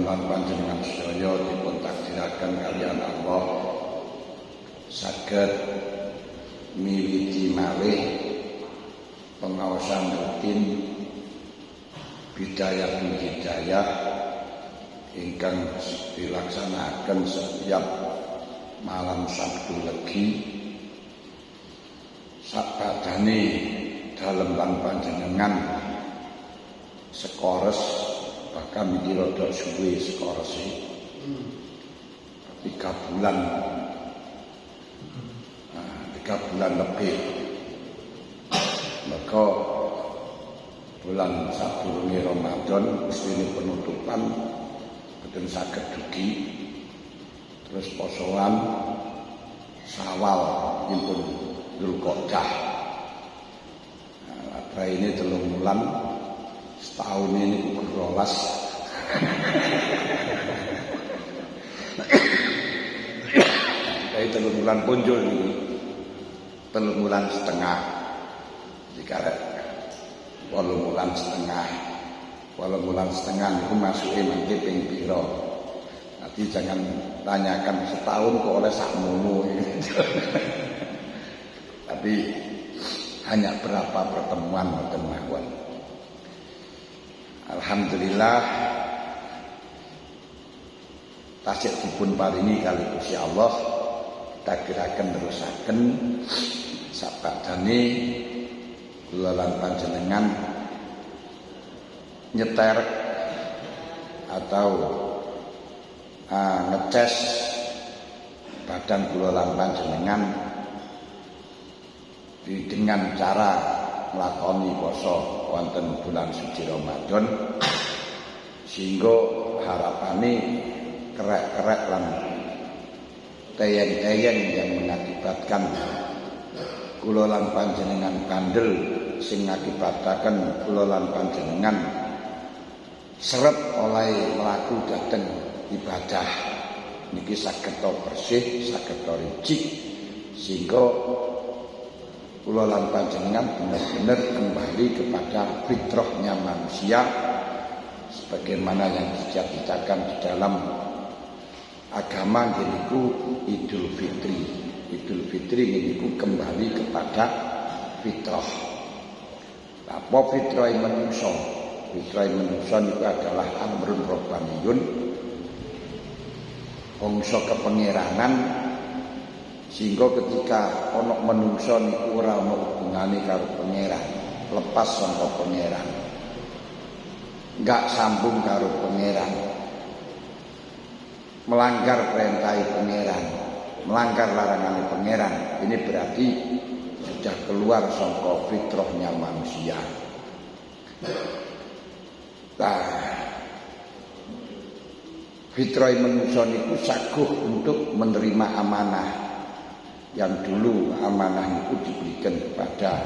lan panjenengan sedaya dipun takdiraken kaliyan Allah saged miwiti malih pengawasan rutin hidayah ingkang dilaksanakan setiap malam Sabtu Legi sakpadane dalem lan panjenengan sekores bahkan iki rada suwe sekorese 3 bulan 3 bulan lebih maka bulan sadurunge Ramadan mestine penutupan boten saged dugi terus posoan Syawal impun Dzulqa'dah. Nah, ini 3 bulan setahun ini kukur 12. Dari 3 bulan punjul ini 3 bulan setengah jika 8 bulan setengah 8 bulan setengah itu masuknya mangke ping pira. Nanti jangan tanyakan setahun kok oleh sakmono tapi hanya berapa pertemuan mboten mawon. Alhamdulillah tasik dipun paringi kali Gusti Allah takdiraken terusaken sakpadane kula lan panjenengan nyeter atau ngeces badan kula lan panjenengan dengan cara nglakoni poso wonten bulan suci Ramadan sehingga harapane kerek-kerek lan teyeng-teyeng yang mengakibatkan kula lan panjenengan kandel sing ngakibataken kula lan panjenengan seret oleh mlaku dhateng ibadah niki saged bersih saged ricik sehingga kula lan panjenengan benar-benar kembali kepada fitrahnya manusia sebagaimana yang diceritakan di dalam agama yaitu Idul Fitri. Idul Fitri yaitu kembali kepada fitrah. Apa fitrah manusia? Fitrah manusia itu adalah amrun robbaniyun, bangsa kepengeranan, sehingga ketika ana manungsa niku ora ana hubungane karo pangeran, lepas saka pangeran, enggak sambung karo pangeran, melanggar perintah pangeran, melanggar larangan pangeran, ini berarti sudah keluar saka fitrahnya manusia. Nah, fitrah manusia niku saguh untuk menerima amanah. Yang dulu amanah itu diberikan kepada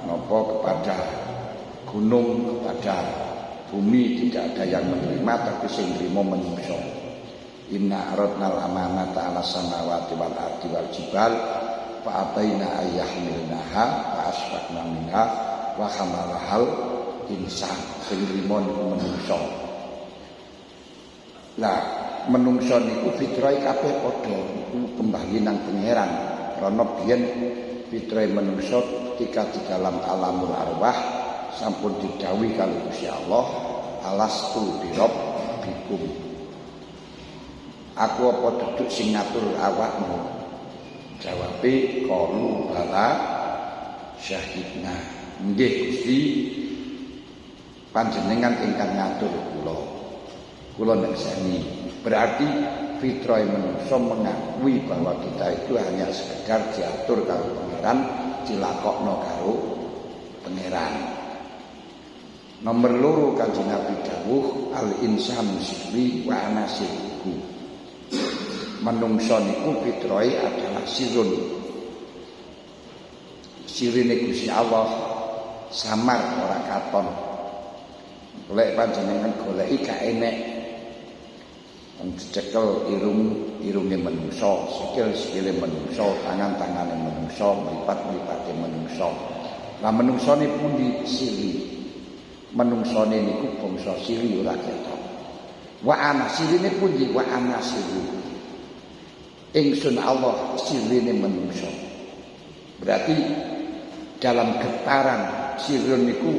kepada gunung, kepada bumi, tidak ada yang menerima tapi sing nrimo manungsa. Inna aradnal amanata 'alas samawati wal ardi wal jibal fa abaina ayyahmilnaha fa asfaqna minha wa hamalahal insan. Sing nrimo niku manungsa. Lah menungso niku fitrah kabeh padha kembali nang pangeran karena biyen fitrah menungso ketika di dalam alamul arwah sampun didhawuhi kali Gusti Allah alastu birabbikum aku apa duduk sing ngatur awakmu jawabe qalu bala syahidna nggih Gusti panjenengan ingkang ngatur kula nekseni. Berarti fitrah manusia mengakui bahwa kita itu hanya sekedar diatur karo pangeran, dilakokno karo pangeran. Nomor 2 Kanjeng Nabi dawuh al insanu sirri wa ana sirruhu. Manungsa niku fitrahe adalah sirun. Sirine Gusti Allah samar ora katon. Golek panjenengan goleki gak enek. Cekel irunge manungsa, sikile manungsa, tangan-tangane manungsa, mripat-mripate manungsa. Lah manungsane pundi siri? menungsone niku bangsa siri ora ketok. Wa ana sirine pundi wa ana siru. Ingsun Allah sirine menungso. Berarti dalam getaran sirun niku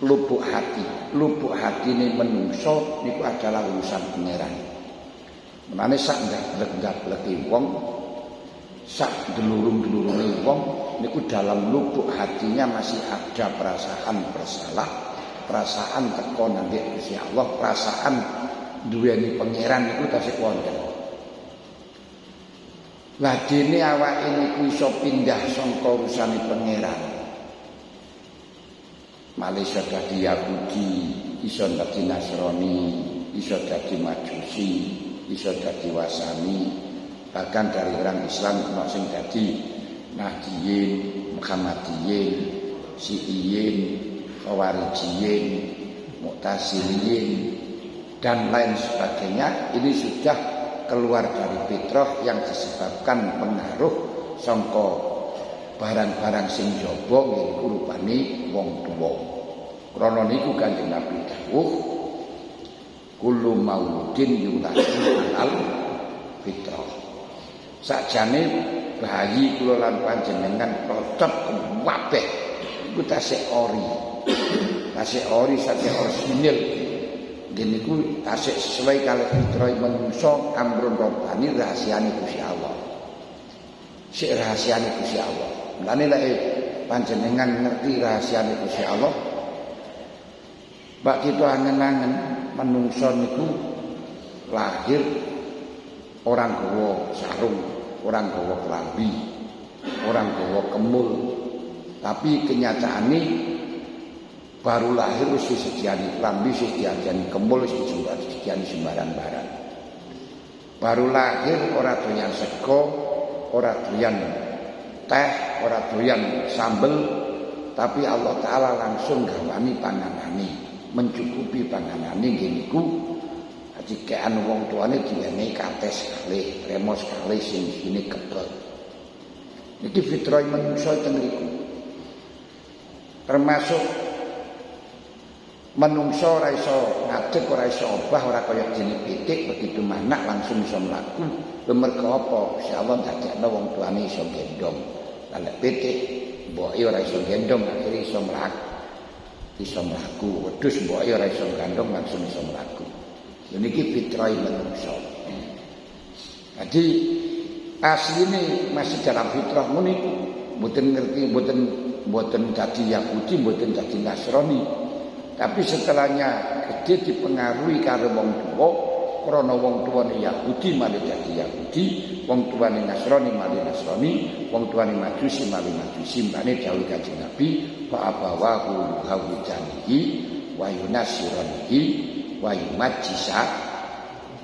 lubuk hati ini menungso niku adalah urusan pangeran. Menane sak ndablek-ndableki wong, sak delurung-delurunge wong niku dalam lubuk hatinya masih ada perasaan bersalah, perasaan teko nang Gusti Allah, perasaan duweni pangeran niku tasih wonten. Lah dene awake niku iso pindah saka urusane pangeran. Malaysia dadi Yahudi, iso dadi Nasrani, iso dadi Majusi, iso dadi Wasani, bahkan dari orang Islam ana sing dadi Nahdiyin, Muhammadiyin, Syi'iyin, Khawarijiyin, Mu'taziliyin dan lain sebagainya. Ini sudah keluar dari fitrah yang disebabkan pengaruh sangka barang-barang sing jaba niku rupane wong tuwa. Krana niku Kanjeng Nabi dawuh, kullu mauludin yuladu al fitrah. Sakjane bayi kula lan panjenengan cocok kabeh iku tasih ori. Tasih ori saking orisinil. Dene iku tasih sesuai kali fitrah manungsa amrun robbani rahasiane Gusti Allah. Sik rahasiane Gusti Allah. Mulane lek panjenengan ngerti rahasiane Gusti Allah, bak kita angen-angen manungsa niku lahir orang gawa sarung, orang gawa klambi, orang gawa kemul. Tapi kenyataane baru lahir wis disediani klambi, wis disediani kemul, wis disediani sembarang barang. Baru lahir ora doyan sego, ora doyan teh, ora doyan sambel, tapi Allah Ta'ala langsung gawani panganane, mencukupi panganane nggih niku. Jikean wong tuane diwenehi kates kalih, remos kalih sing isine kebel. Niki fitrah manungsa teng mriku. Termasuk manungsa ora iso ngadeg, ora iso obah, ora kaya dene pitik begitu manak langsung iso mlaku. Lha mergo apa? Insyaallah dadekno wong tuane iso gendong. Lah lek pitik mboke ora iso gendong akhire iso mlaku. Iso mlaku, wedhus mboke ora iso gandong langsung iso mlaku. Niki fitrah manungsa. Jadi asline masih dalam fitrah niku, mboten ngerti, mboten dadi Yahudi, mboten dadi Nasrani. Tapi setelahnya gede dipengaruhi karo wong tuwa, krana wong tuwane Yahudi malah dadi Yahudi, wong tuwane Nasrani malah Nasrani, wong tuwane Majusi malah Majusi. Mbane dawuh Kanjeng Nabi, fa abawahu hawidanihi wa yunasiranihi wa yumajjisa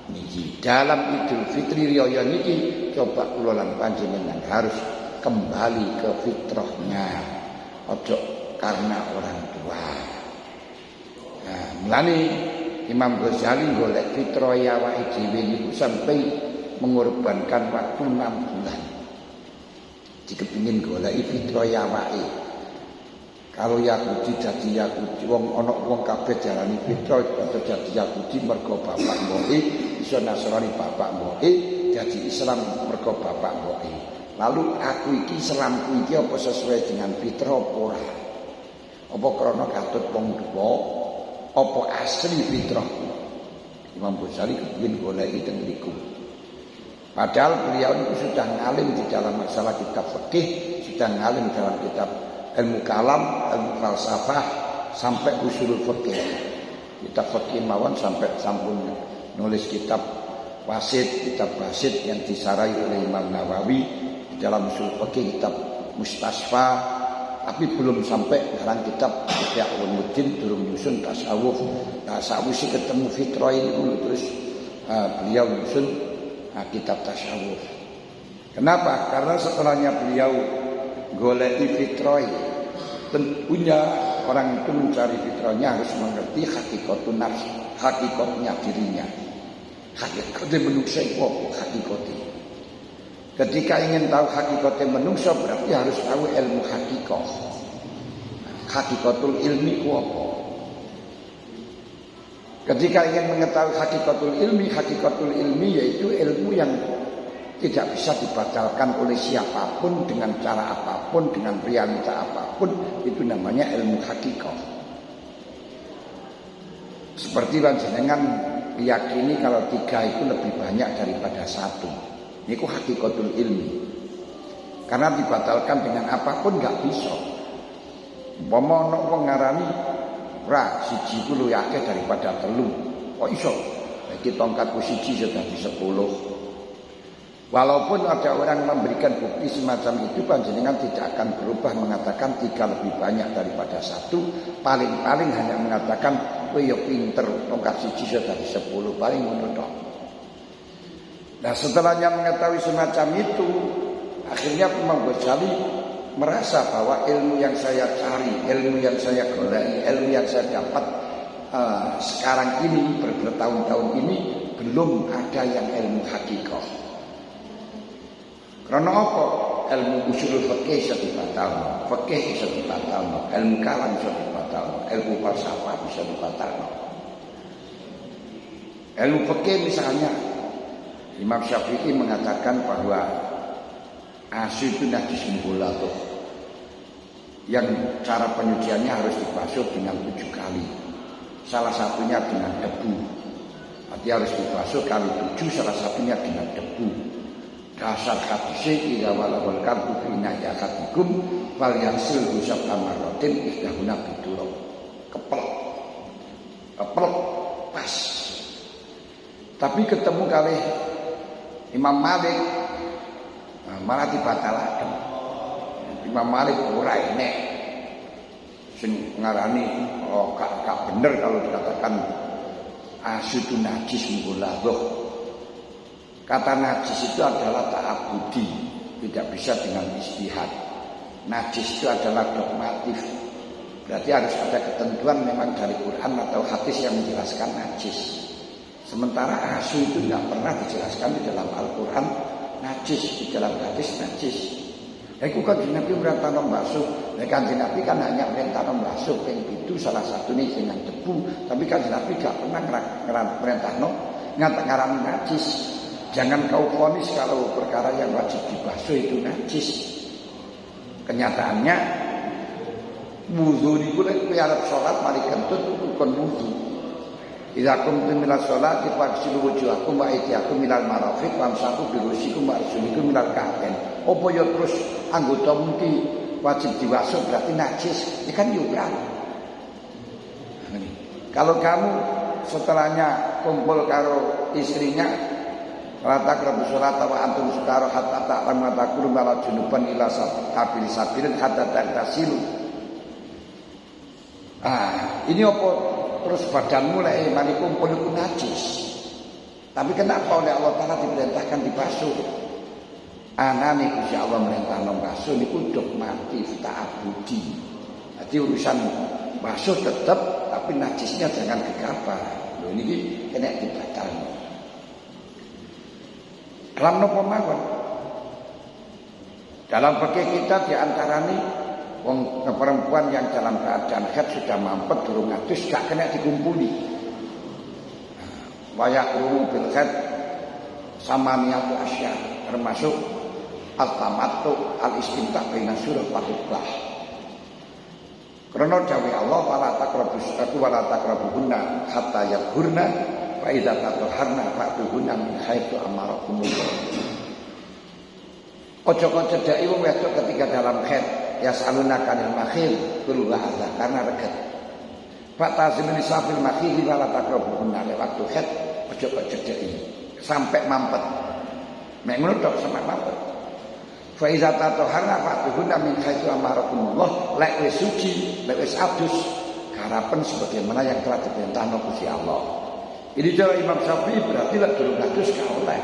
niki. Dalam Idul Fitri riyaya niki coba kula lan panjenengan harus kembali ke fitrahnya, ojo karena orang tua. Nah, mulane Imam Ghazali golek fitrah awake dhewe niku sampai mengorbankan waktu 6 bulan. Jika ingin golek fitrah awake. Kalau Yahudi jadi Yahudi, wong ana wong kabeh jarani fitrah atau jadi Yahudi mergo bapak mboke, iso Nasrani bapak mboke, jadi Islam mergo bapak mboke. Lalu aku iki Islamku iki apa sesuai dengan fitrah apa ora? Apa krana katut wong tuwa, apa asli fitrahku? Imam Ghazali kepengin goleki teng mriku. Padahal beliau itu sudah ngalim di dalam masalah kitab fikih, sudah ngalim dalam kitab ilmu kalam, ilmu falsafah sampai usulul fikih. Kitab fikih mawon sampai sampun nulis kitab kitab wasit yang disarai oleh Imam Nawawi di dalam usul fikih, kitab Mustasfa, tapi belum sampai dalam kitab Ihya Ulumuddin, durung nyusun tasawuf. Tasawuf sih ketemu fitrah ini dulu, terus beliau nyusun kitab tasawuf. Kenapa? Karena setelahnya beliau goleki fitrah, tentunya orang itu mencari fitrahnya harus mengerti hakikatun nafs, hakikatnya dirinya. Hakikatnya manusia itu apa? Hakikatnya. Ketika ingin tahu hakikatnya manusia berarti harus tahu ilmu hakikat. hakikatul ilmi ku apa? Ketika ingin mengetahui hakikatul ilmi yaitu ilmu yang tidak bisa dibatalkan oleh siapapun dengan cara apapun, dengan realita apapun, itu namanya ilmu hakikat. Seperti panjenengan meyakini kalau 3 itu lebih banyak daripada 1. Ini ku hakikatul ilmi. Karena dibatalkan dengan apapun enggak bisa. Umpama ana wong ngarani ora siji ku luwih akeh daripada 3. Kok iso? Iki tongkatku siji sudah di 10. Walaupun ada orang memberikan bukti semacam itu, panjenengan tidak akan berubah mengatakan 3 lebih banyak daripada 1. Paling-paling hanya mengatakan kowe ya pinter, tongkat siji sudah di 10, paling ngono tok. Nah, setelahnya mengetahui semacam itu, akhirnya Imam Ghazali merasa bahwa ilmu yang saya cari, ilmu yang saya goleki, ilmu yang saya dapat sekarang ini, bertahun-tahun ini, belum ada yang ilmu hakikat. Karena apa? Ilmu usul fikih bisa dibatalkan, fikih bisa dibatalkan, ilmu kalam bisa dibatalkan, ilmu falsafah bisa dibatalkan. Ilmu fikih misalnya, Imam Syafi'i mengatakan bahwa asu itu najis mughalladzah, yang cara penyuciannya harus dibasuh dengan 7 kali. Salah satunya dengan debu. Arti harus dibasuh kali 7, salah satunya dengan debu. Dasar hadisnya ila walawal kalbu fina yakatikum wal yansil husab amaratin ihdahuna bidurok. Kepel pas. Tapi ketemu kali Imam Malik malah dibatalkan. Imam Malik ora enek sing ngarani gak bener kalau dikatakan asu itu najis mughalladzah. Kata najis itu adalah ta'abudi, tidak bisa dengan istihad. Najis itu adalah dogmatif. Berarti harus ada ketentuan memang dari Quran atau hadis yang menjelaskan najis. Sementara asu itu tidak pernah dijelaskan di dalam Al-Quran najis, di dalam hadis najis. Iku Kanjeng Nabi merintah membasuh. Kanjeng Nabi kan hanya merintah membasuh ping 7 salah satunya dengan debu, tapi Kanjeng Nabi gak pernah merintah ngarani najis. Jangan kau vonis kalau perkara yang wajib dibasuh itu najis. Kenyataannya wudu niku lek kowe arep salat mari kentut rukun wudu. Idza kuntum ila sholati faghsilu wujuhakum wa aydiyakum ilal marafiq wamsahu bi ru'usikum wa arjulikum ilal ka'bayn. Apa ya terus anggota mungkin wajib dibasuh berarti najis? Ini kan juga. Kalau kamu setelahnya kumpul karo istrinya rata kerabu sholat wa antum sukara hatta ta'lamu taqulu bala junuban ila sabil sabilin hatta tagtasilu. Ini apa? Terus badanmu mulai mani kumpul itu najis. Tapi kenapa oleh Allah Ta'ala diperintahkan dibasuh? Anane Gusti Allah merintah membasuh niku dogmatif ta'abudi. Jadi urusan basuh tetap, tapi najisnya jangan gegabah. Lho niki kena dibatalkan. Kelam napa mawon? Dalam fikih kita diantarane wong perempuan yang dalam keadaan haid sudah mampet durung ngadus gak kena dikumpuli. Wayak rumu bil haid samaniyatu asya termasuk al-tamattu al-istimta' baina surah wa karena dawuh Allah wala taqrabus wala taqrabuhunna hatta yadhurna fa idza tatahharna fa'tuhunna min haitsu amarakumullah. Ojo cedhaki wong wedok ketika dalam haid ya saluna kanil makhil kul wa'adha karena reget. Pak tazmin safil makhil wala taqrabuhunna le waktu haid ojo cedhaki sampai mampet. Nek ngono tok sampai mampet. Fa iza tatahharna fa'tuhunna min haitsu amarakumullah lek wis suci, lek wis adus garapen sebagaimana yang telah diperintahno Gusti Allah. Ini cara Imam Syafi'i berarti lek durung adus gak oleh.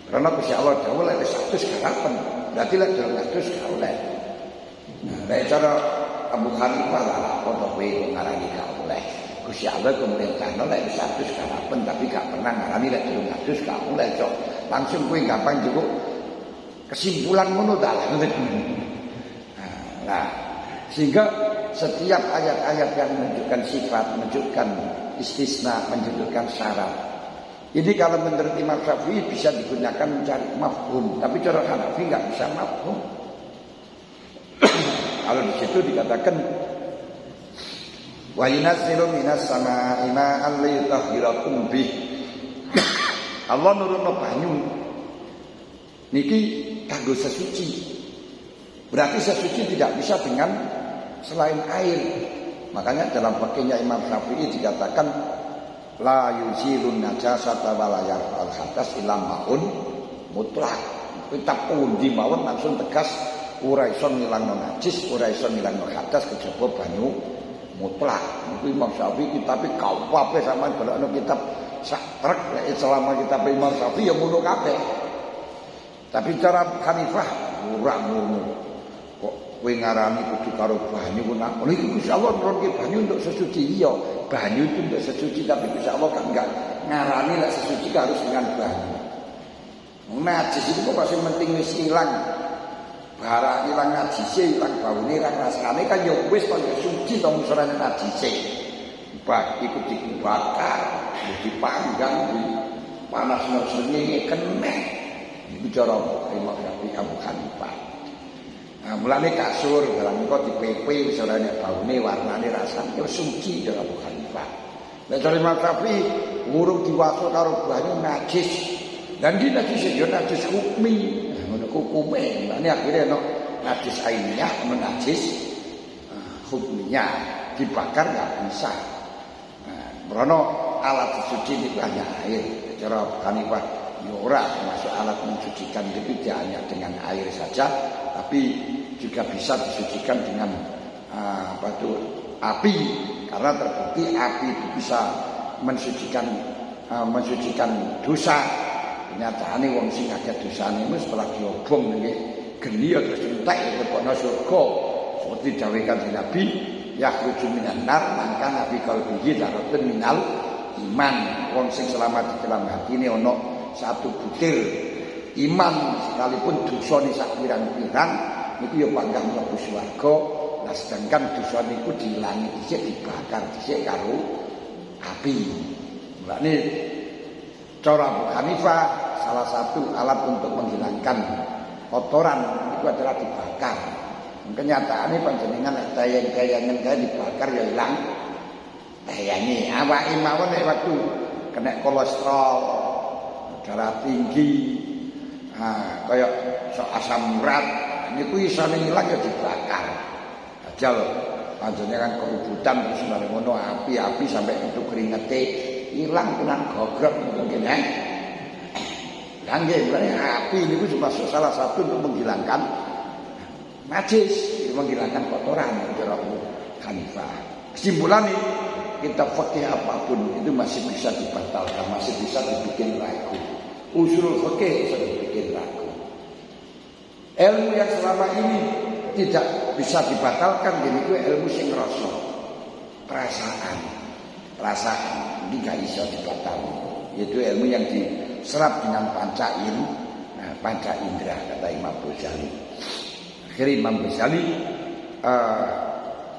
Karena Gusti Allah dawuh lek wis adus garapen, berarti lek durung adus gak oleh. Nah, lek cara Abu Hanifah lah padha kowe ngarani gak oleh. Gusti Allah kemerintahno lek wis adus garapen tapi gak pernah ngarani lek durung adus gak oleh, Cok. Langsung kowe gampang cukup kesimpulan ngono ta. Nah, Sehingga setiap ayat-ayat yang menunjukkan sifat, menunjukkan istisna, menunjukkan syarat, ini kalau menurut Imam Syafi'i bisa digunakan mencari mafhum, tapi cara Hanafi nggak bisa mafhum. Kalau di situ dikatakan wa yunazzilu minas samaa'i ma'an liyutahhirakum bih. Allah nurunno banyu niki kanggo sesuci. Berarti sesuci tidak bisa dengan selain air. Makanya dalam fakihnya Imam Syafi'i dikatakan la yuzilun najasata wa la yarfa'ul hadas illa ma'un mutlak. Kita pundi mawon langsung tegas ora iso ngilangno najis, ora iso ngilangno hadas kejaba banyu mutlak. Itu Imam Syafi'i, tapi kabeh sampean golekno kitab sak trek selama kitab Imam Syafi'i ya ngono kabeh. Tapi cara Hanifah ora ngono. Kok kowe ngarani kudu karo banyu ku nak. Lha iku Gusti Allah nurunke banyu untuk sesuci iya. Banyu itu untuk sesuci, tapi Gusti Allah kan enggak ngarani lek sesuci harus dengan banyu. Najis itu kok paling penting wis ilang. Barang ilang najise, ilang baune, ilang rasane kan ya wis kok suci to musrane najise. Bah iku dibakar, dipanggang, dipanasno srengenge keneh. Iku cara Imam Syafi'i Abu Hanifah. Nah, mulane kasur barang kok dipepe wis ora nek baune, warnane, rasane ya suci cara Abu Hanifah. Nek cara Imam Syafi'i ngurung diwaso karo banyu najis. Dan di najis ya najis hukmi. Ngono hukume. Mulane akhire ono najis ainiyah, ono najis hukminya. Dibakar enggak bisa. Nah, merono alat suci itu hanya air. Cara Abu Hanifah ya ora termasuk alat mensucikan itu tidak hanya dengan air saja, tapi juga bisa disucikan dengan api, karena terbukti api itu bisa mensucikan dosa. Nyatane wong sing akeh dosane setelah diobong nggih geni terus entek lebokno surga. Seperti dawuh Kanjeng Nabi, yakhruju minan nar man kana fi qalbihi dzarratun minal iman. Wong sing selamat di dalam hatine ana satu butir iman, sekalipun dosane sak pirang-pirang niku ya panggah mlebu swarga. Lah sedangkan dosa niku diilangi dhisik, dibakar dhisik karo api. Mulane cara Abu Hanifah salah satu alat untuk menghilangkan kotoran itu adalah dibakar. Kenyataannya panjenengan gayang-gayangan kaya dibakar ya hilang dayane. Awake mawon nek waktu kena kolesterol, darah tinggi, kayak asam urat, niku iso hilang ya dibakar. Ajal panjenengan kerubutan terus bareng ngono api-api sampai itu keringete hilang tenan gogrok mungkin ya. Lah nggih, api niku termasuk salah satu untuk menghilangkan najis, menghilangkan kotoran cara Abu Hanifah. Kesimpulannya, kitab fikih apapun itu masih bisa dibatalkan, masih bisa dibikin ragu. Usul fikih bisa dibikin ragu. Ilmu yang selama ini tidak bisa dibatalkan, jadi itu ilmu sing rasa, perasaan ini gak bisa dibatalkan. Yaitu ilmu yang diserap dengan panca indera, kata Imam Ghazali. Akhirnya Imam Ghazali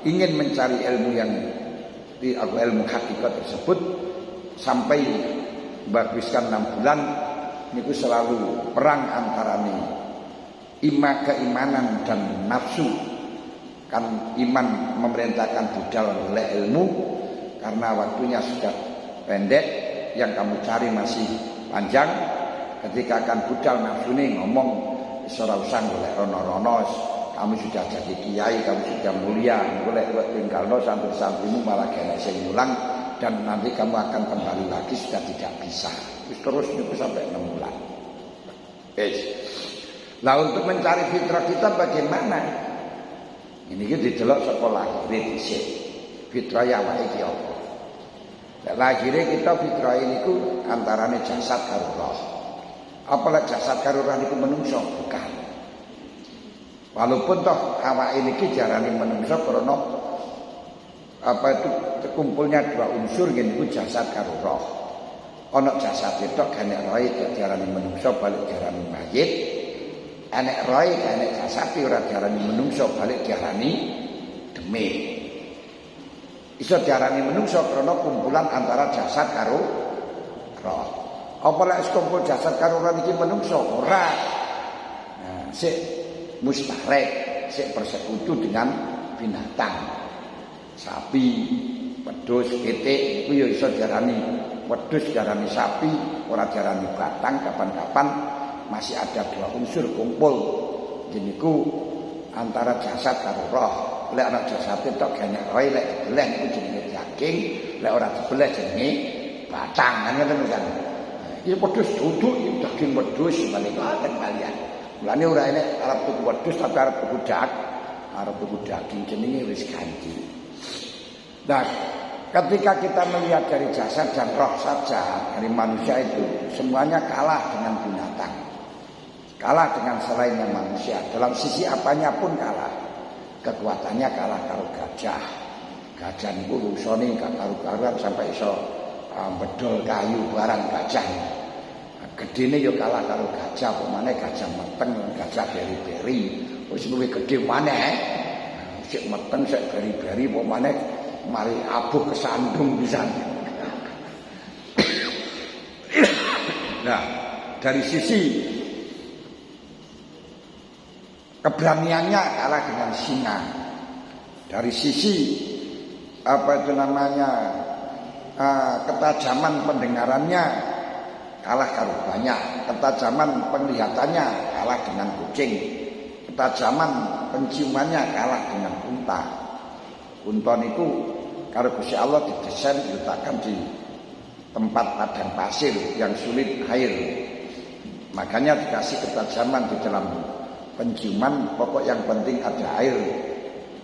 ingin mencari ilmu yang ilmu hakikat tersebut sampai menghabiskan 6 bulan. Niku selalu perang antara keimanan dan nafsu. Kan iman memerintahkan budal oleh ilmu, karena waktunya sudah pendek, yang kamu cari masih panjang. Ketika akan budal nafsu ini ngomong ora usah golek rono-rono, kamu sudah jadi kiai, kamu sudah mulia, golek tinggalno santri-santrimu malah kena sing mulang, dan nanti kamu akan kembali lagi sudah tidak bisa. Terus niku sampai 6 bulan. Nah, untuk mencari fitrah kita bagaimana? Ini kita didelok sekolah dhisik. Fitrah ya wae iki apa? Lahirnya kita fitrah ini ku antarane jasad karo roh. Apalah jasad karo roh niku menungso bukan. Walaupun toh awake iki jarane menungso karena kumpulnya 2 unsur niku jasad karo roh. Ana jasad itu gane roh diarani menungso balik diarani mayit. Enek roh enek jasad ora diarani menungso balik diarani gedeme. Iso diarani menungso krana kumpulan antara jasad karo roh. Apa lek kumpul jasad karo roh iki menungso? Ora. Nah, sik mustarek, sik bersekutu dengan binatang. Sapi, wedhus, pitik iku ya iso diarani wedhus, diarani sapi, ora diarani batang. Kapan-kapan masih ada dua unsur kumpul. Jeniku antara jasad karo roh. Lek ana jasad tok banyak roh, lek dibelah iku jenenge daging, lek ora dibelah jenenge batang. Kan ngoten kan. Iki wedhus duduk iki daging wedhus bali ngoten kalian. Mulane ora enek arep tuku wedhus tapi arep tuku daging jenenge wis ganti. Nah, ketika kita melihat dari jasad dan roh saja dari manusia itu semuanya kalah dengan binatang. Kalah dengan selainnya manusia. Dalam sisi apanya pun kalah. Kekuatannya kalah karo gajah. Gajah niku rusone gak karu-karuan sampai iso bedol kayu barang gajah. Gedene yo kalah karo gajah, pemane gajah meteng, gajah beri-beri. Wis luwih gedhe maneh. Sik meteng sik beri-beri pemane mari abuh kesandung pisan. Nah, dari sisi keberaniannya kalah dengan singa. Dari sisi ketajaman pendengarannya kalah karo banyak. Ketajaman penglihatannya kalah dengan kucing. Ketajaman penciumannya kalah dengan unta. Unta niku karo Gusti Allah didesain diletakkan di tempat padang pasir yang sulit air. Makanya dikasih ketajaman di dalam penciuman, pokok yang penting ada air.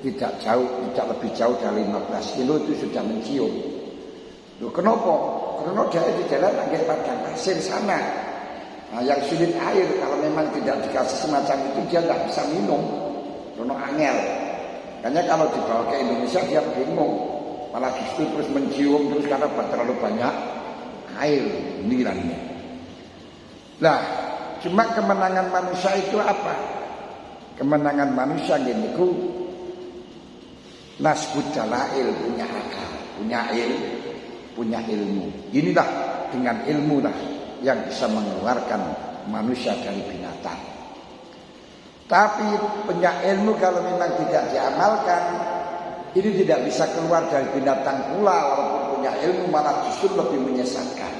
Tidak lebih jauh dari 15 kilo itu sudah mencium. Loh, kenapa? Karena dia di jalan agak padang pasir sana. Nah, yang sulit air kalau memang tidak dikasih semacam itu dia tidak bisa minum. Karena angel. Makanya kalau dibawa ke Indonesia dia bingung. Malah justru terus mencium terus karena terlalu banyak air nilainya. Nah, cuma kemenangan manusia itu apa? Kemenangan manusia niku nasbud dalail, punya akal, punya ilmu. Inilah dengan ilmu lah yang bisa mengeluarkan manusia dari binatang. Tapi punya ilmu kalau memang tidak diamalkan, ini tidak bisa keluar dari binatang pula. Walaupun punya ilmu malah justru lebih menyesatkan.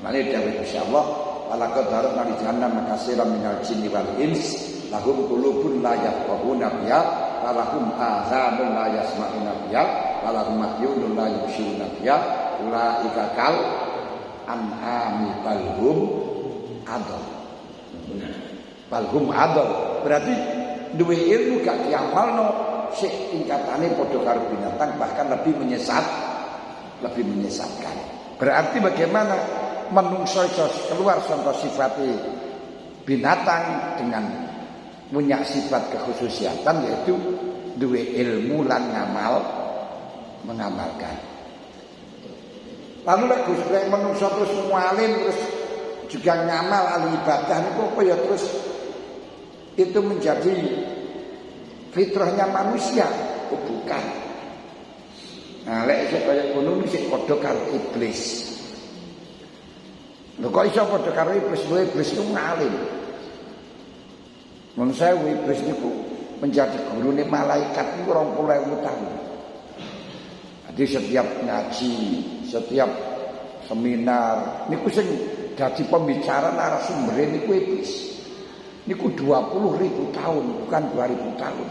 Maka dawuh Gusti Allah, walaqad darabna li jahannam katsiran minal jinni wal ins lahum qulubun la yafqahuna biha wa lahum adzanun la yasma'una biha wa lahum a'yunun la yubsiruna biha ulaika kal an'ami balhum adall. Balhum adall berarti duwe ilmu gak diamalno sik tingkatane padha karo binatang, bahkan lebih menyesatkan. Berarti bagaimana menungso keluar contoh sifat binatang dengan punya sifat kekhususiatan, yaitu duwe ilmu lan mengamalkan. Lalu lek Gusti menungso terus mualim terus juga ngamal ahli ibadah niku apa ya terus itu menjadi fitrahnya manusia? Oh, bukan. Nah, lek iso kaya ngono sik padha karo iblis. Lho kok iso padha karo iblis? Lho iblis itu ngalim. Mun saya iblis niku menjadi gurune malaikat niku 20.000 tahun. Jadi setiap ngaji, setiap seminar niku sing dadi pembicara narasumber niku iblis. Niku 20.000 tahun, bukan 2.000 tahun.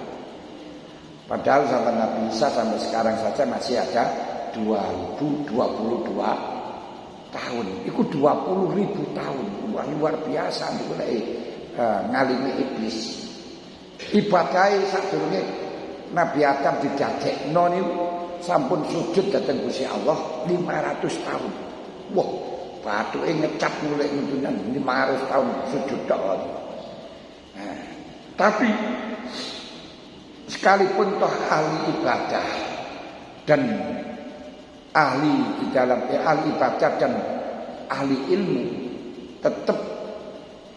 Padahal zaman Nabi Isa sampai sekarang saja masih ada 2022 tahun. Iku 20.000 tahun. Luar biasa niku nek ngalimi iblis. Ibadahe sadurunge Nabi Adam didadekno niku sampun sujud dhateng Gusti Allah 500 tahun. Wah, bathuke ngecap mulai nuntunan 500 tahun sujud tok. Tapi sekalipun toh ahli ibadah dan ahli di dalam ahli ibadah dan ahli ilmu tetap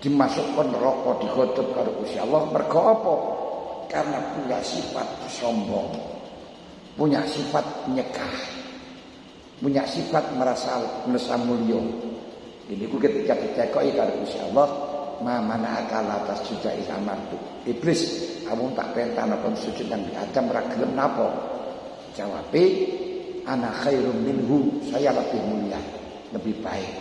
dimasukkan neraka dikutub karo Gusti Allah. Mergo apa? Karena punya sifat sombong. punya sifat nyegah, punya sifat merasa mulya. Ini ku ketika ditekoki karo Gusti Allah, ma mana akala atas juga ilamartu. Iblis, kamu tak perintah napa sujud nang Adam ora gelem napa? Jawabe, ana khairum minhu, saya lebih mulia, lebih baik.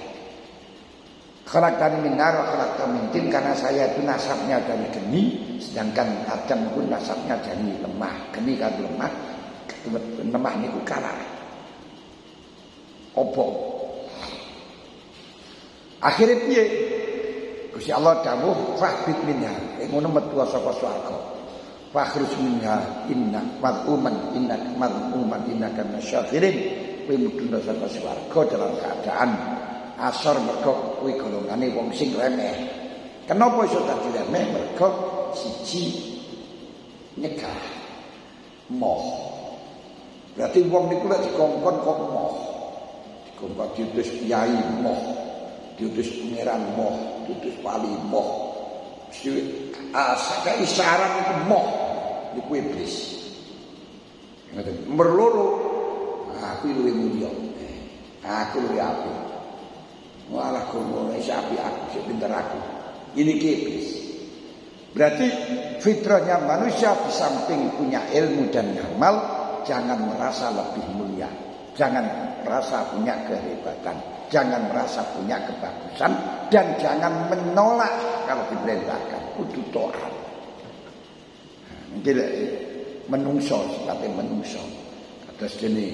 Khalaqtani min nar wa khalaqtahu min tin, karena saya itu nasabnya dari geni, sedangkan Adam pun nasabnya dari lemah. Geni kan lemah niku kalah. Opo? Akhire piye? Gusti Allah dawuh fahbit minha, ngono metu saka swarga. Fakhrus minha inna mad'uman innaka masyakirin. Kowe mlebu saka swarga dalam keadaan asor mergo kuwi golongane wong sing remeh. Kenapa iso dadi remeh? Mergo siji nyegah moh. Berarti wong niku lek dikongkon kok moh. Dikongkon diutus kiai moh, diutus pangeran moh, diutus wali moh. Sakai isyarat itu moh iku iblis. Ngoten. Nomor loro, aku luwih mulya. Aku luwih apik. Walah kono wis apik aku, sing pinter aku. Ini iblis. Berarti fitrahnya manusia di samping punya ilmu dan amal, jangan merasa lebih mulia, jangan merasa punya kehebatan, jangan merasa punya kebagusan, dan jangan menolak kalau diperintahkan. Kudu taat. Mungkin menungso, sifatnya menungso. Terus ini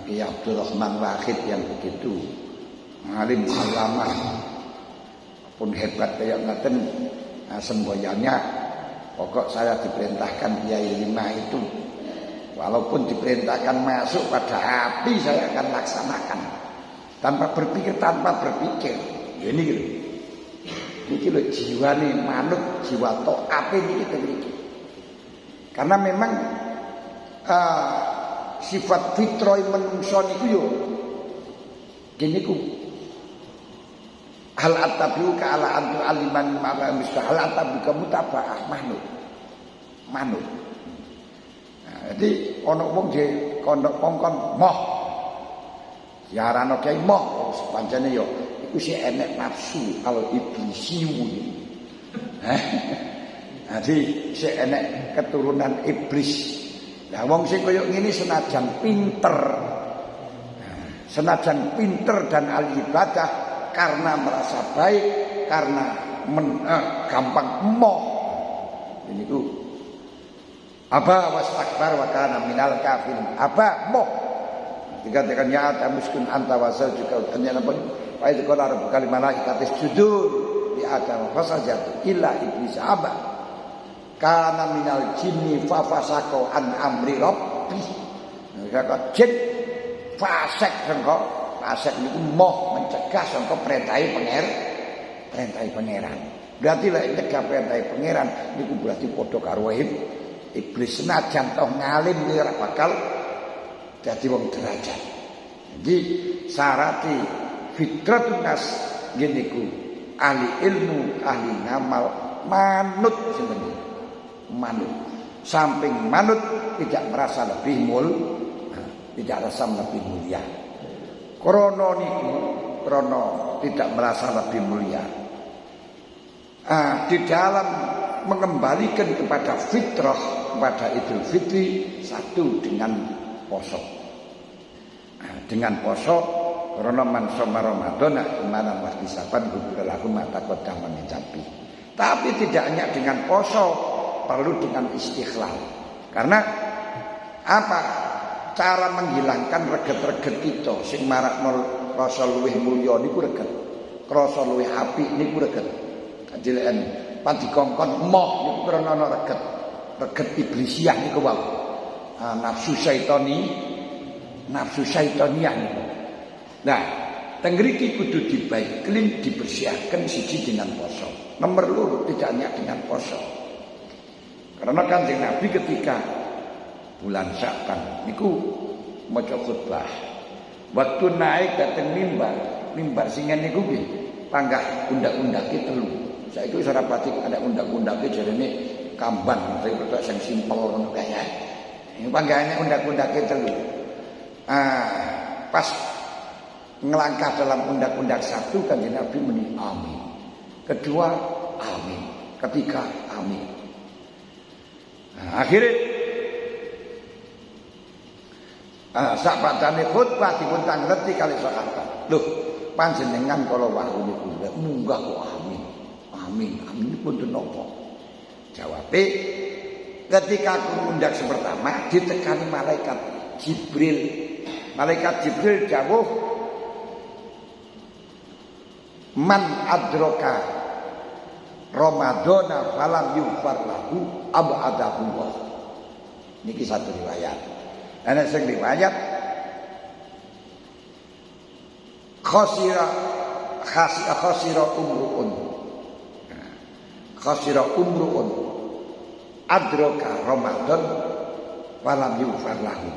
Kiai Abdurrahman Wahid yang begitu alim ulama, pun hebat kayak ngaten semboyannya. Pokok saya diperintahkan Kiai 5 itu, walaupun diperintahkan masuk pada api saya akan laksanakan tanpa berpikir. Ini gitu. Ini lho jiwane manut, jiwa taat ini kita miliki. Karena memang sifat fitrah menungso niku yo kene ku hal atabiu ka ala antu aliman ma mista hal atabiu ka mutabah manut. Nah, jadi ana wong je kondok kongkon moh. Siarano kiai moh pancene yo iku sik enek nafsu al iblisiu. Jadi sik enek keturunan iblis. Lah wong sing koyo ngene senajan pinter dan ahli ibadah karena merasa baik, karena gampang emoh. Ini ku aba wastakbar wa kana minal kafirin. Aba moh. Dikatakan ya atamuskun anta wasal juga ternyata pun wa idz qala rabbuka lil malaikati isjudu li adam fasajadu illa iblis aba kana minal jinni fa fasaqo an amri rabbi. Kata jin fasik niku moh mencegah sangka perintahe pangeran. Berarti lek nyegah perintahe pangeran niku berarti padha karo iblis. Senajan toh ngalim ora bakal dadi wong derajat. Jadi syarati fitratun nas ngene ku ahli ilmu, ahli ngamal, manut sebenarnya. Manut. Samping manut tidak merasa lebih tidak rasa lebih mulia. Krono niku tidak merasa lebih mulia. Di dalam mengembalikan kepada fitrah, kepada Idul Fitri, satu dengan poso. Dengan poso karena man soma Ramadan mana mesti saban gugura lagu mata kodam mencapi. Tapi tidak hanya dengan poso, perlu dengan istiqlal. Karena apa? Cara menghilangkan reget-reget itu sing marakno rasa luwih mulya niku reget. Rasa luwih apik niku reget. Kajilan pan dikongkon moh niku krana ana reget. Reget iblisiah niku wae. Nafsu syaitaniah niku. Nah, teng mriki kudu dibaikling, dibersihkan siji dengan poso. Nomor loro tidak hanya dengan poso. Karena Kanjeng Nabi ketika bulan Sya'ban niku maca khutbah. Waktu naik dateng mimbar sing ngene niku nggih panggah undak-undake telu. Saiki wis ora pati ada undak-undake jarene kamban, sing simpel ngono kae. Ini panggahnya undang-undang itu dulu. Pas ngelangkah dalam undang-undang satu kan Nabi muni amin. Kedua amin. Ketiga amin. Akhirnya sakbadane khutbah dipun tangleti kali sahabat. Loh, panjenengan kala wahyu niku munggah kok amin. Amin. Amin pun napa? Jawabe ketika kemundak pertama ditekani malaikat Jibril. Malaikat Jibril dawuh man adroka Ramadana falam yufar lahu abadahullah. Niki satu riwayat. Ana sing riwayat khasira umruun. Khasira umruun adroka Ramadan falam yufar lahu.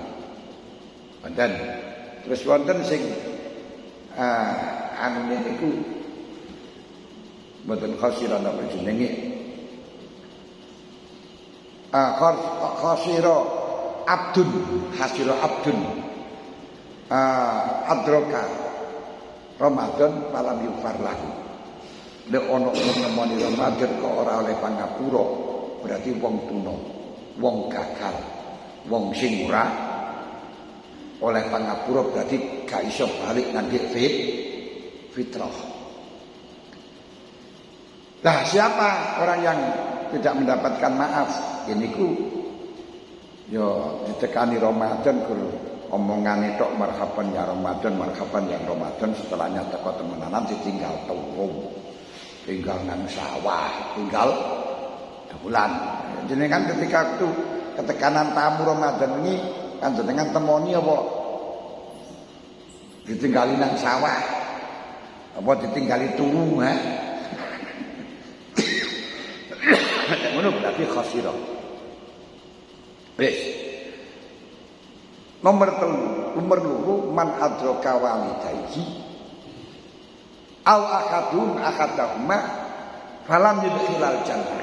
Dan terus wonten sing anu niku mboten khasira napa jenenge khasira abdun adroka Ramadan falam yufar lahu. Nek ana nemoni Ramadan kok ora oleh pangapura berarti wong tuna, wong gagal, wong sing ora oleh pangapura berarti gak iso balik nang fitrah. Nah, siapa orang yang tidak mendapatkan maaf? Ini ku yo ditekani Ramadan kur omongane tok marhaban ya Ramadan, marhaban ya Ramadan, setelahnya teko temenanan ditinggal turu. Tinggal nang sawah, tinggal bulan. Jenengan ketika itu ketekanan tamu Ramadan ini kan jenengan temoni apa? Ditinggali nang sawah. Apa ditinggali turu, ha? Ngono berarti khasira. Wis. Nomor 3, man adraka walidayhi aw akadahuma falam yudkhilal jannah.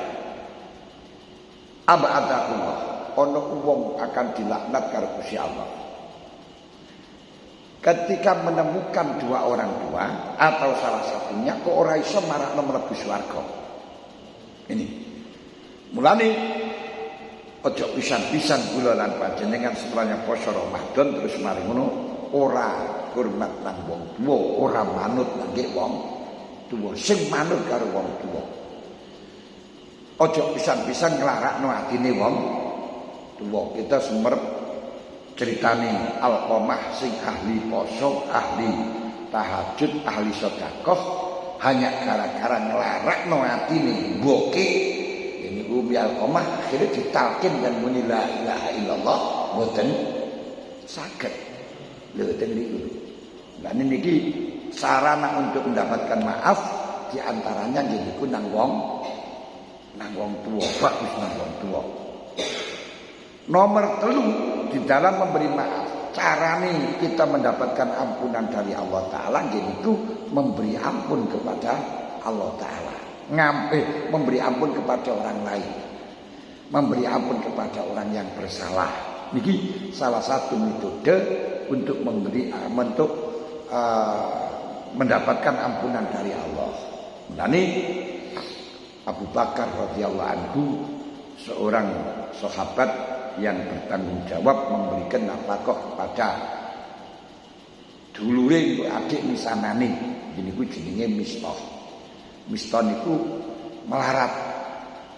Abadahullah. Ono wong akan dilaknat karo Gusti Allah. Ketika menemukan dua orang tua atau salah satunya kok ora iso marakno mlebu swarga. Ini. Mulane aja pisan-pisan kula lan panjenengan setelahnya poso Ramadan terus mari ngono ora hormat nang wong tuwa, ora manut nang wong tuwa, sing manut karo wong tuwa. Aja pisan-pisan nglarakno atine wong tuwa. Kita sumerep ceritane Alqamah sing ahli poso, ahli tahajud, ahli sedekah hanya gara-gara nglarakno atine mboke. Ini Umi Alqamah akhirnya ditalkin dan muni la ilaha illallah mboten saged. Lho ten niku. Lah niki sarana untuk mendapatkan maaf di antaranya niku nang wong tuwa, bagus nang wong tuwa. Nomor 3 di dalam memberi maaf, carane kita mendapatkan ampunan dari Allah Ta'ala yaitu memberi ampun kepada Allah Ta'ala. Memberi ampun kepada orang lain, memberi ampun kepada orang yang bersalah. Niki salah satu metode untuk mendapatkan ampunan dari Allah. Ini Abu Bakar radhiyallahu anhu seorang sahabat yang bertanggung jawab memberikan nafkah kepada dulure adik misanane. Ini ku jenenge Mistah. Mistah niku melarat,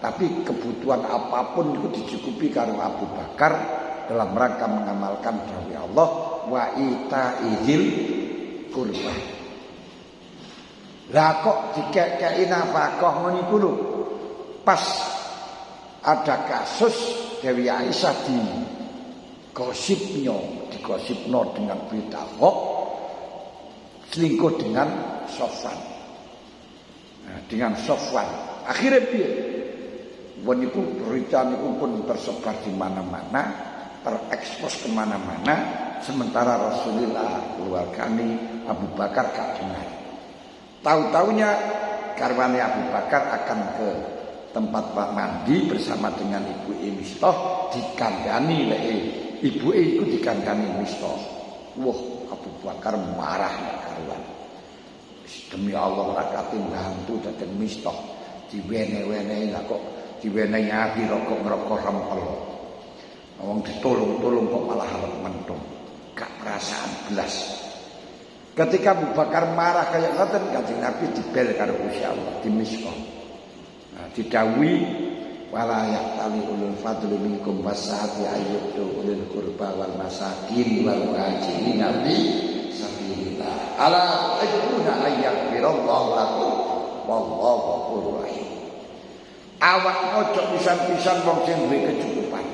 tapi kebutuhan apapun itu dicukupi karo Abu Bakar dalam rangka mengamalkan dawuh Allah wa itaizil qurba. Lah kok dikekeki nafkah ngono iku lho. Pas ada kasus Dewi Aisyah digosipno dengan berita hoax selingkuh dengan Sofwan. Akhirnya piye? Woniku berita niku pun tersebar di mana-mana, terekspos kemana-mana, sementara Rasulullah keluargane Abu Bakar gak dengar. Tahu-taunya karwane Abu Bakar akan ke tempat Pak mandi bersama dengan Ibu Mistah dikandani lek Ibu iku dikandani Mistah. Wah, Abu Bakar marah nek karuan. Demi Allah ora kate bantu dateng Mistah diwene-wene lah kok diwenehi ati rokok ngrokok rempel. Wong ditolong-tolong kok malah arep mentung. Gak perasaan belas. Ketika Abu Bakar marah kayak ngoten Kanjeng Nabi dibel karo Gusti Allah di Mistah. Nah, didhawuhi wala yaqtali ulul fadli minkum wasati ayyutu ulul qurba wal masakin wal muhajirin nabi sabilillah. Ala ajruna ayyaghfirallahu lakum wallahu ghafurur rahim. Awak ojo pisan-pisan wong sing duwe kecukupan.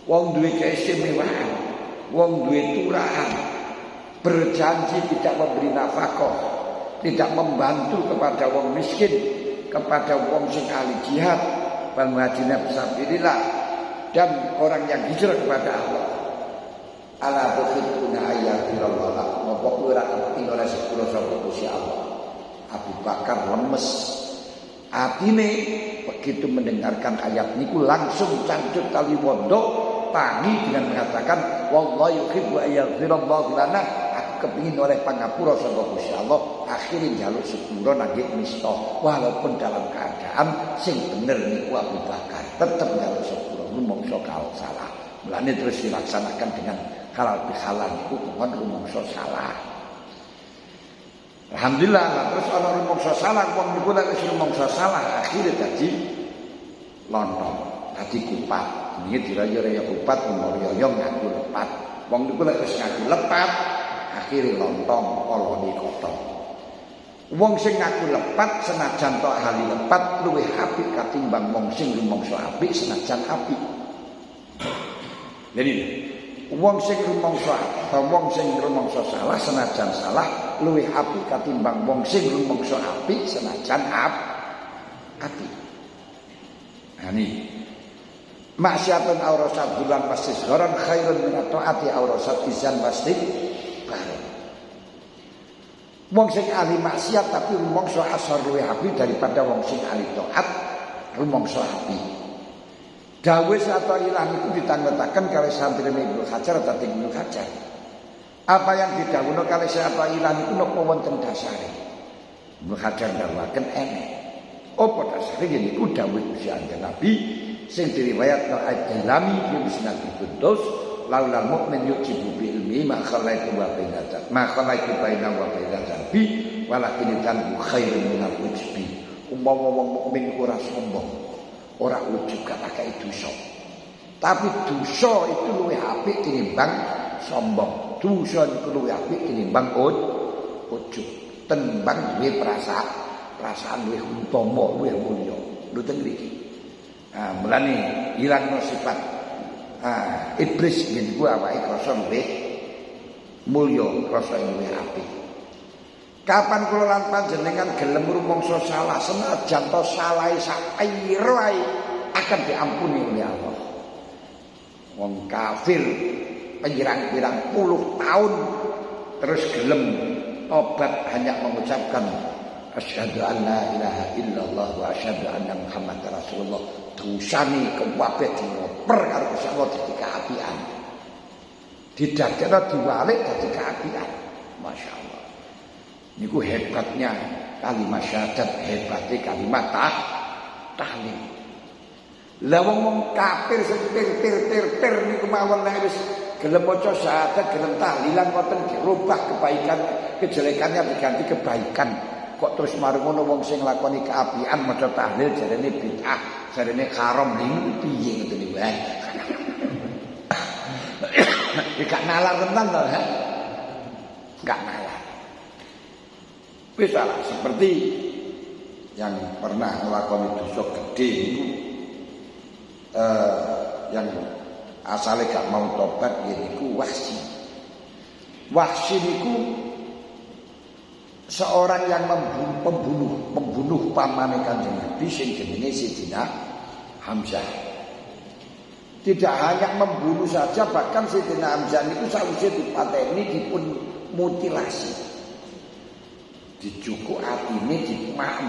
Wong duwe keistimewaan, wong duwe turahan, berjanji tidak memberi nafkah, tidak membantu kepada wong miskin, kepada wong sing ahli jihad, wal muhajirin fisabilillah, dan orang yang hijrah kepada Allah. Ala tuhibbuna ayyaghfirallahu lakum. Apa ora kepengin oleh sepuro sapa Gusti Allah. Abu Bakar lemes. Atine begitu mendengarkan ayat niku langsung cancut tali wondo tangi dengan mengatakan wallahu yuhibbu ayyaghfirallahu lana. Aku kepingin oleh pangapura saka Gusti Allah. Akhire njaluk sepuro nang Mistah walaupun dalam keadaan sing bener niku Abu Bakar tetep njaluk sepuro rumangsa kalau salah. Mulane terus dilaksanakan dengan halal bihalal niku kon rumangsa salah. Alhamdulillah, terus ana rumangsa salah, wong niku nek wis rumangsa salah akhire dadi lontong, dadi kupat. Niki diraya-raya kupat umuriyong ngaku lepat. Wong niku nek wis ngaku lepat akhire lontong olone kotor. Wong sing ngaku lepat senajan tok ahli lepat luwih apik katimbang wong sing rumangsa apik senajan apik. Jadi wong sing rumangsa atau wong sing rumangsa salah senajan salah luwih apik katimbang wong sing rumangsa apik senajan apik. Nah ini maksiatan aurasat bulan masjid gharan khairun min taati aurasat izan masjid bareng. Wong sing ahli maksiat tapi rumangsa asar luwih apik daripada wong sing ahli taat rumangsa apik. Dawuh atau ilang itu ditanggotaken kali santri Ibnu Hajar atau Ibnu Hajar. Apa yang didhawuhna kali atau ilang itu napa wonten dasare? Ibnu Hajar dawuhaken enek. Apa dasare niku dawuh Gusti Nabi sing diriwayatno Ad-Dailami fi Musnad Qudus laulal mukmin yujibu bi ilmi ma khalaitu wa bainatan ma khalaitu baina wa bainatan bi walakin tan khairun min al-ujbi. Umpama wong mukmin ora sombong. Ora ujug gak pakai dosa. Tapi dosa itu luwih apik tinimbang sombong. Dosa itu luwih apik tinimbang ujug. Tenimbang duwe perasaan luwih utama, luwih mulya. Lho teng mriki. Ah, mulane ilangno sifat iblis yen ku awake krasa luwih mulya, krasa luwih apik. Kapan kula lan panjenengan gelem rumangsa salah senajan to salahe sak pira akan diampuni oleh Allah. Wong kafir pirang-pirang puluh tahun terus gelem tobat hanya mengucapkan asyhadu an la ilaha illallah wa asyhadu anna muhammadar rasulullah. Dosane kabeh dioper karo Gusti Allah dadi kaapian. Didadekno diwalik dadi kaapian. Masyaallah. Niku hebatnya kalimat syahadat, hebatnya kalimat tahlil. Lah wong kafir sing tir niku mawon nek wis gelem maca syahadat, gelem tahlilan ngoten dirubah kebaikan, kejelekannya diganti kebaikan. Kok terus marung ngono wong sing nglakoni kaapian maca tahlil jarene bid'ah, jarene haram niku piye ngoten niku. Gak nalar tenan to, ha? Gak nalar. Bisa lah, seperti yang pernah melakoni dosa gede itu yang asalnya gak mau tobat yaitu Wahsy. Wahsy itu seorang yang membunuh pamane Kanjeng Nabi sing jenenge Sayyidina Hamzah. Tidak hanya membunuh saja, bahkan Sayyidina Hamzah itu sausé dipateni dipun mutilasi. Dicukup atine dimaem.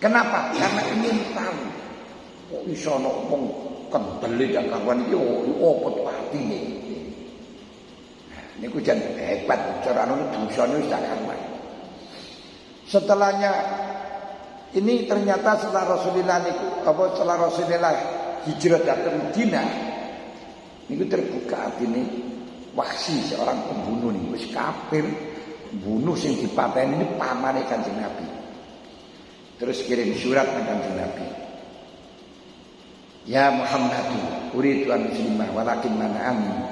Kenapa? Karena ingin tahu. Kok iso ana wong kendele kawan iki opo to atine. Niku jan hebat cara anu dosane wis gak karuan. Setelahnya ini ternyata setelah Rasulullah hijrah datang Madinah, niku terbuka atine Wahsy, seorang pembunuh nih, wis kafir, bunuh sing dipateni ini pamane Kanjeng Nabi. Terus kirim surat ke Kanjeng Nabi. Ya Muhammadu, uridu an muslimah walakin mana'ani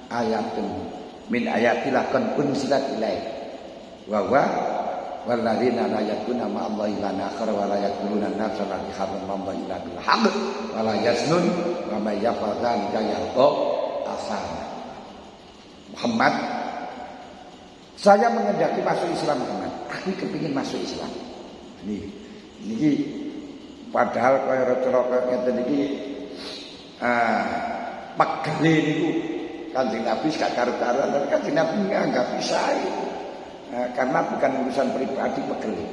ayatun min ayatillah kan unsilat ilaih. Wa walladzina la yakuna ma Allah ila akhir wa la yakuluna nafsa la haram Allah illa bil haqq wa la yaznun wa may yaf'al dzalika yalqa asama. Muhammad, saya mengendaki masuk Islam Muhammad. Aku kepingin masuk Islam. Ini padahal kaya rata-rata ngeten iki pegele niku Kanjeng Nabi gak karo-karuan, tapi Kanjeng Nabi enggak bisa. Karena bukan urusan pribadi pegele.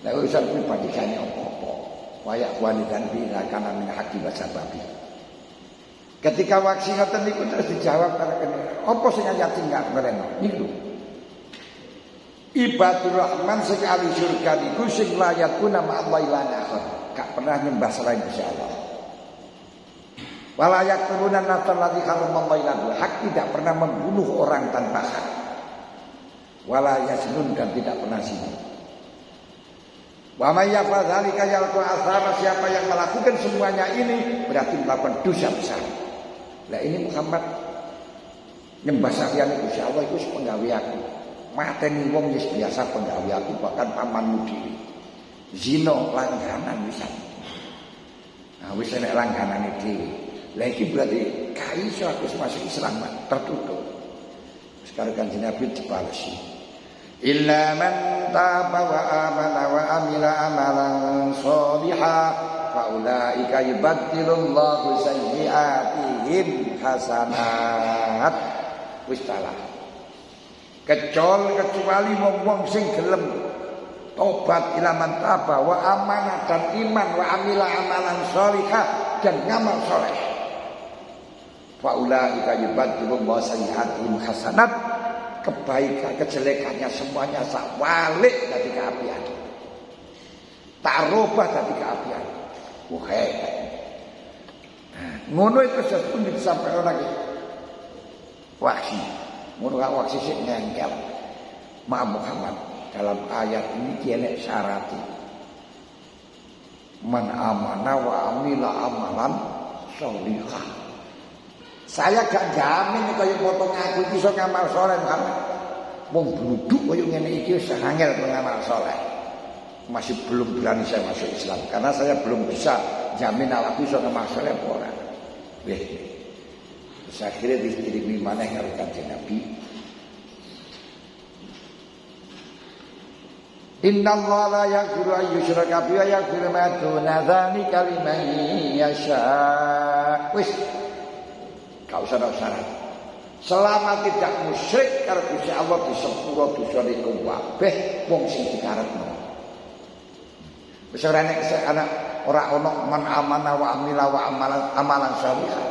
Nah, urusan pribadi gane apa-apa. Wayak wanidan bina kana min haqqi wa sababi. Ketika Wahsy ngoten niku terus dijawab karo kene. Apa sing yakin gak ngreno? Niku. Ibadur Rahman sing ahli surga niku sing layakuna ma Allah ila akhir. Gak pernah nyembah selain Gusti Allah. Wala yaqtuluna nafsan allati harrama illa bil haqq, tidak pernah membunuh orang tanpa hak. Wala yaznun, dan tidak pernah zina. Wa may yaf'al dzalika yalqa asama, siapa yang melakukan semuanya ini berarti melakukan dosa besar. Lah ini Muhammad nyembah saliyane Gusti Allah iku penggawe aku. Mateni wong wis biasa penggawe aku, bahkan pamanmu dhewe. Zina langganan wisan. Nah wis nek langganane dhewe. Lah iki berarti kaiso aku masuk Islam tertutup. Sekarang Kanjeng Nabi dibalesi. Illa man taba wa amana wa amila amalan sholihan fa ulaika yubaddilullahu sayyi'atihim hasanat. Wis salah. Kecuali wong-wong sing gelem tobat ila man taba wa amana dan iman wa amila amalan sholihan dan ngamal saleh. Fa ulaika yubaddilullahu sayyi'atihim hasanat. Kebaikan, kejelekannya semuanya sak walik dari keapian. Tak robah dari keapian. Wah hebat. Ngono itu pun disampaikan lagi. Wahsy. Ngono kak Wahsy sing ngengkel. Muhammad dalam ayat ini kene syarati. Man amana wa amila amalan sholihah. Saya gak jamin kaya potong aku iki iso ngamal saleh Muhammad. Wong bluduk kaya ngene iki wis angel ngamal saleh. Masih belum berani saya masuk Islam karena saya belum bisa jamin awakku iso ngamal saleh apa ora. Weh. Terus akhirnya dikirimi maneh karo Kanjeng Nabi. Innallaha la yaghfiru an yushraka bihi wa yaghfiru ma duna dzalika liman yasha. Wis gak usah ada syarat. Selama tidak musyrik karo Gusti Allah di sepuro dosane kabeh wong sing dikarepno. Wis ora nek anak ora ana man amana wa amila wa amalan salihah.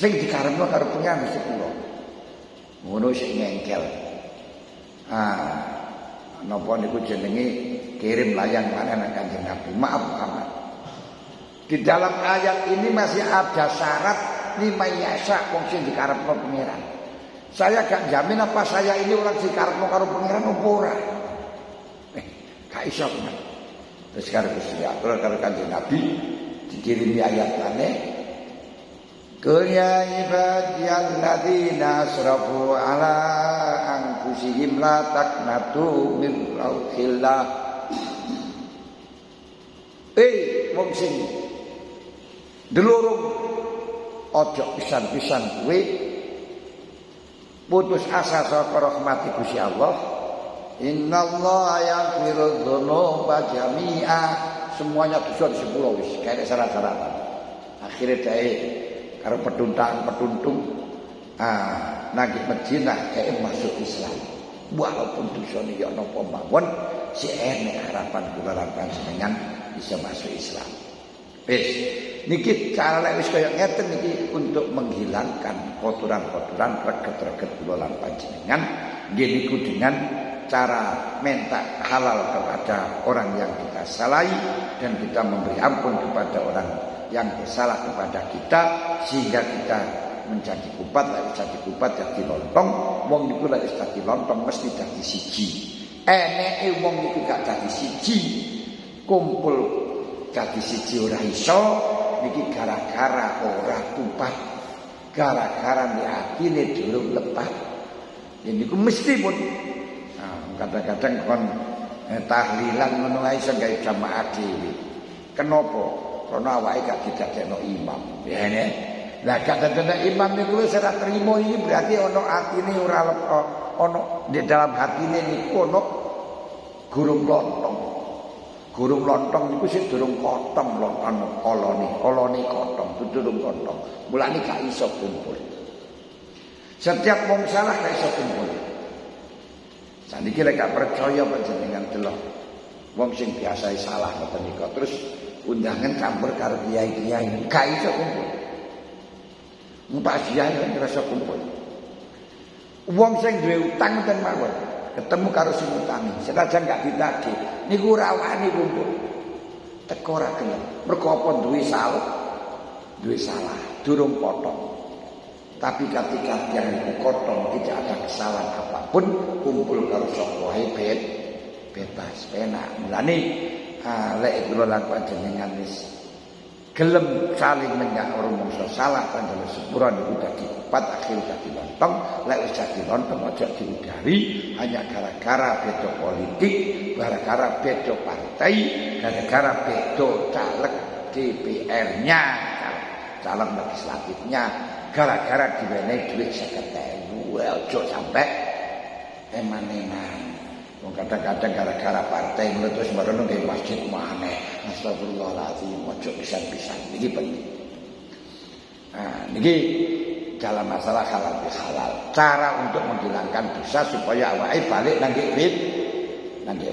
Sing dikarepno karo pengen sepuro. Ngono sing ngengkel. Napa niku jenenge kirim layang maneh nang Kanjeng Nabi. Maaf Muhammad. Di dalam ayat ini masih ada syarat lima yasa wong sing dikarepno pangeran. Saya gak jamin apa saya ini orang dikarepno karo pangeran apa ora. Gak iso kan. Terus karo Gusti Allah karo Kanjeng Nabi dikirimi ayat lane. Qul ya ibadiyalladzina asrafu ala anfusihim la taqnatu min rahmatillah. Wong sing delurung ojo pisan-pisan kowe putus asa saka rahmat Gusti Allah. Innallaha yaghfiru dzunuba jami'a. Semuanya dosa disepuro wis kaya syarat-syaratan. Akhire dae karo peduntaan-peduntung nang Madinah kae masuk Islam. walaupun dosane ya napa mawon si enek harapan kula lan panjenengan bisa masuk Islam. Wis niki cara wis kaya ngeten niki untuk menghilangkan kotoran-kotoran reget-reget kula lan panjenengan nggih niku dengan cara minta halal kepada orang yang kita salahi dan kita memberi ampun kepada orang yang bersalah kepada kita sehingga kita menjadi kupat, jadi kupat jadi lontong. Wong niku lek jadi lontong mesti jadi siji. Eneke wong niku gak jadi siji, kumpul jadi siji ora iso niki gara-gara ora kupat, gara-gara di atine durung lepat. Ya niku mesti pun kadang-kadang kon tahlilan ngono ae iso gawe jamaah dhewe. Kenapa? Karena awake gak didadekno imam. Ya ne. Lah kadang-kadang imam niku wis ora trimo iki berarti ana atine ora ana di dalam hatine niku ana gurung lontong. Gurung lontong niku sing durung kotong lontong olone kotong, durung kotong. Mulane gak iso kumpul. Setiap wong salah gak iso kumpul. Saniki lek gak percaya panjenengan delok wong sing biasa salah ngoten niku terus undangan campur karo kiai-kiai gak iso kumpul. Mbak kiai ora iso kumpul. Wong sing duwe utang ten mawon ketemu karo sing utangi senajan gak ditagih niku ora wani kumpul. Teko ora gelem. Mergo apa duwe salah, durung potong. Tapi ketika yang dipotong tidak ada kesalahan apapun, kumpul karo sapa wae bebas penak. Mulane lek kula lan panjenengan wis gelem saling menyang rumangsa salah panjenengan sepura niku dadi kupat akhir dadi lontong. Lek wis dadi lontong aja diudari hanya gara-gara beda politik, gara-gara beda partai, gara-gara beda caleg DPR-nya, calon legislatifnya. Gara-gara diwenehi duit 50.000, aja sampai eman-eman. Wong kadang-kadang gara-gara partai ngono terus barono nggih masjid maneh. Astagfirullahaladzim, aja pisan-pisan. Niki penting. Niki dalam masalah halal bihalal. Cara untuk menghilangkan dosa supaya awake balik nang